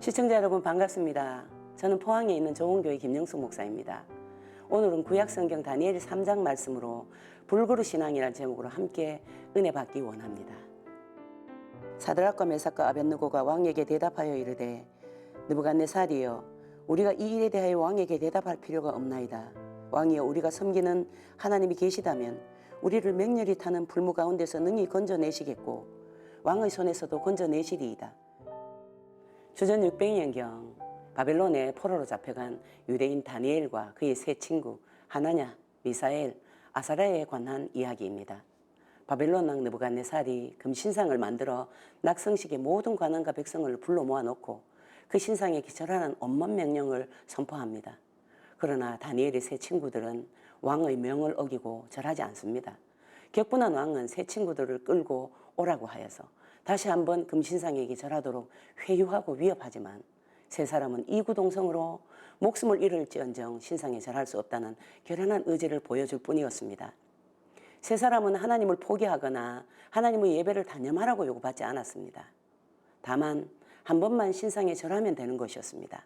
시청자 여러분 반갑습니다. 저는 포항에 있는 좋은교회 김영숙 목사입니다. 오늘은 구약성경 다니엘 3장 말씀으로 불그루 신앙이라는 제목으로 함께 은혜 받기 원합니다. 사드락과 메삭과 아벳느고가 왕에게 대답하여 이르되 느부갓네살이여 우리가 이 일에 대하여 왕에게 대답할 필요가 없나이다. 왕이여 우리가 섬기는 하나님이 계시다면 우리를 맹렬히 타는 불무 가운데서 능히 건져내시겠고 왕의 손에서도 건져내시리이다. 주전 600년경 바벨론에 포로로 잡혀간 유대인 다니엘과 그의 세 친구 하나냐, 미사엘, 아사랴에 관한 이야기입니다. 바벨론 왕 느부갓네살이 금신상을 만들어 낙성식의 모든 관원과 백성을 불러 모아놓고 그 신상에 기절하는 엄만 명령을 선포합니다. 그러나 다니엘의 세 친구들은 왕의 명을 어기고 절하지 않습니다. 격분한 왕은 세 친구들을 끌고 오라고 하여서 다시 한번 금신상에게 절하도록 회유하고 위협하지만 세 사람은 이구동성으로 목숨을 잃을지언정 신상에 절할 수 없다는 결연한 의지를 보여줄 뿐이었습니다. 세 사람은 하나님을 포기하거나 하나님의 예배를 단념하라고 요구받지 않았습니다. 다만 한 번만 신상에 절하면 되는 것이었습니다.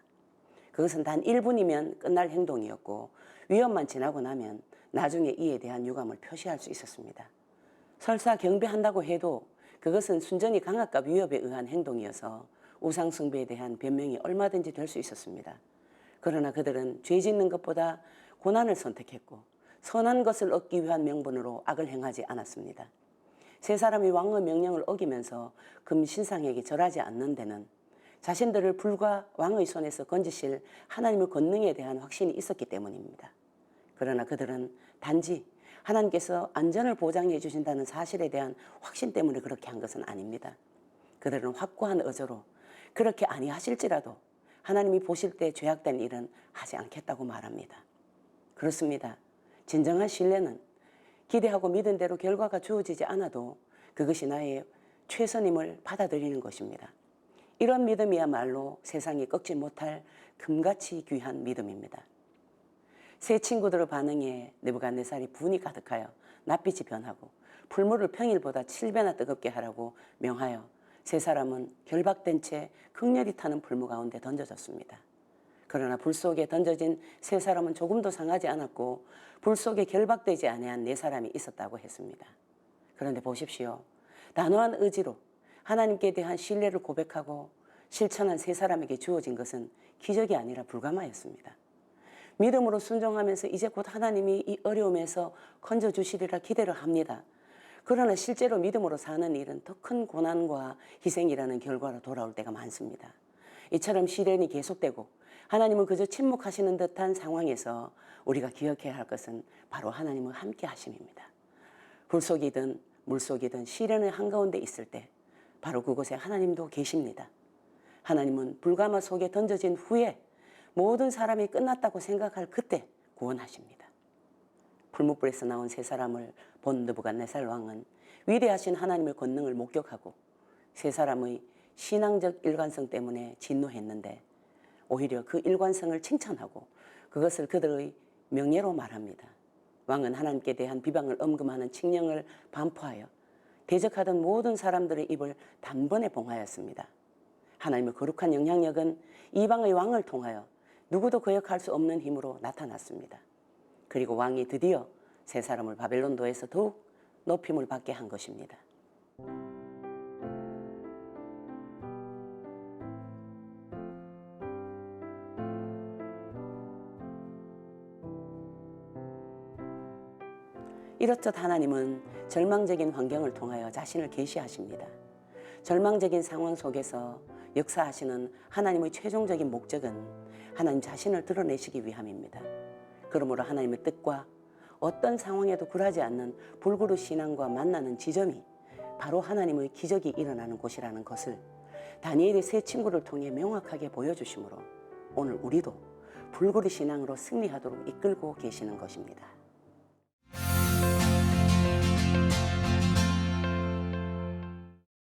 그것은 단 1분이면 끝날 행동이었고 위험만 지나고 나면 나중에 이에 대한 유감을 표시할 수 있었습니다. 설사 경배한다고 해도 그것은 순전히 강압과 위협에 의한 행동이어서 우상숭배에 대한 변명이 얼마든지 될 수 있었습니다. 그러나 그들은 죄 짓는 것보다 고난을 선택했고 선한 것을 얻기 위한 명분으로 악을 행하지 않았습니다. 세 사람이 왕의 명령을 어기면서 금신상에게 절하지 않는 데는 자신들을 불과 왕의 손에서 건지실 하나님의 권능에 대한 확신이 있었기 때문입니다. 그러나 그들은 단지 하나님께서 안전을 보장해 주신다는 사실에 대한 확신 때문에 그렇게 한 것은 아닙니다. 그들은 확고한 의지로 그렇게 아니하실지라도 하나님이 보실 때 죄악된 일은 하지 않겠다고 말합니다. 그렇습니다. 진정한 신뢰는 기대하고 믿은 대로 결과가 주어지지 않아도 그것이 나의 최선임을 받아들이는 것입니다. 이런 믿음이야말로 세상이 꺾지 못할 금같이 귀한 믿음입니다. 세 친구들의 반응에 느부갓네살이 분이 가득하여 낯빛이 변하고 풀물을 평일보다 7배나 뜨겁게 하라고 명하여 세 사람은 결박된 채 극렬히 타는 불무 가운데 던져졌습니다. 그러나 불 속에 던져진 세 사람은 조금도 상하지 않았고 불 속에 결박되지 아니한 네 사람이 있었다고 했습니다. 그런데 보십시오. 단호한 의지로 하나님께 대한 신뢰를 고백하고 실천한 세 사람에게 주어진 것은 기적이 아니라 불가마였습니다. 믿음으로 순종하면서 이제 곧 하나님이 이 어려움에서 건져주시리라 기대를 합니다. 그러나 실제로 믿음으로 사는 일은 더 큰 고난과 희생이라는 결과로 돌아올 때가 많습니다. 이처럼 시련이 계속되고 하나님은 그저 침묵하시는 듯한 상황에서 우리가 기억해야 할 것은 바로 하나님의 함께 하심입니다. 불속이든 물속이든 시련의 한가운데 있을 때 바로 그곳에 하나님도 계십니다. 하나님은 불가마 속에 던져진 후에 모든 사람이 끝났다고 생각할 그때 구원하십니다. 불못불에서 나온 세 사람을 본 느부갓네살 왕은 위대하신 하나님의 권능을 목격하고 세 사람의 신앙적 일관성 때문에 진노했는데 오히려 그 일관성을 칭찬하고 그것을 그들의 명예로 말합니다. 왕은 하나님께 대한 비방을 엄금하는 칙령을 반포하여 대적하던 모든 사람들의 입을 단번에 봉하였습니다. 하나님의 거룩한 영향력은 이방의 왕을 통하여 누구도 거역할 수 없는 힘으로 나타났습니다. 그리고 왕이 드디어 세 사람을 바벨론도에서 더욱 높임을 받게 한 것입니다. 이렇듯 하나님은 절망적인 환경을 통하여 자신을 계시하십니다. 절망적인 상황 속에서 역사하시는 하나님의 최종적인 목적은 하나님 자신을 드러내시기 위함입니다. 그러므로 하나님의 뜻과 어떤 상황에도 굴하지 않는 불그루 신앙과 만나는 지점이 바로 하나님의 기적이 일어나는 곳이라는 것을 다니엘의 세 친구를 통해 명확하게 보여주시므로 오늘 우리도 불그루 신앙으로 승리하도록 이끌고 계시는 것입니다.